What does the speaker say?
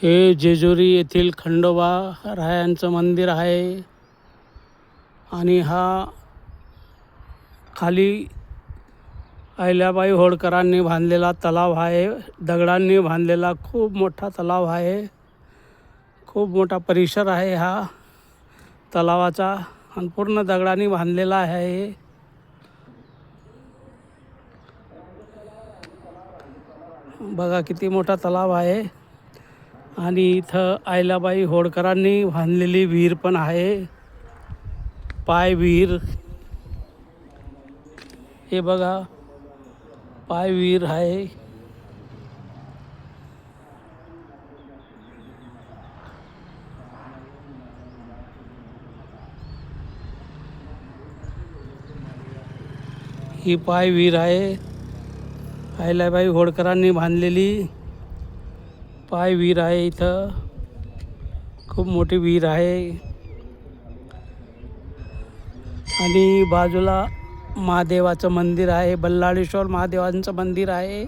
हे जेजुरी येथील खंडोबा रायांचं मंदिर आहे आणि हा खाली अहिल्याबाई होळकरांनी बांधलेला तलाव आहे. दगडांनी बांधलेला खूप मोठा तलाव आहे. खूप मोठा परिसर आहे हा तलावाचा आणि पूर्ण दगडांनी बांधलेला आहे. बघा किती मोठा तलाव आहे आणि इथं अहिल्याबाई होळकरांनी बांधलेली विहीर पण आहे. पाय विहीर, हे बघा पाय विहीर आहे. ही पाय विहीर आहे. अहिल्याबाई होळकरांनी बांधलेली पाय विहीर आहे. इथं खूप मोठी विहीर आहे आणि बाजूला महादेवाचं मंदिर आहे. बल्लाळेश्वर महादेवांचं मंदिर आहे.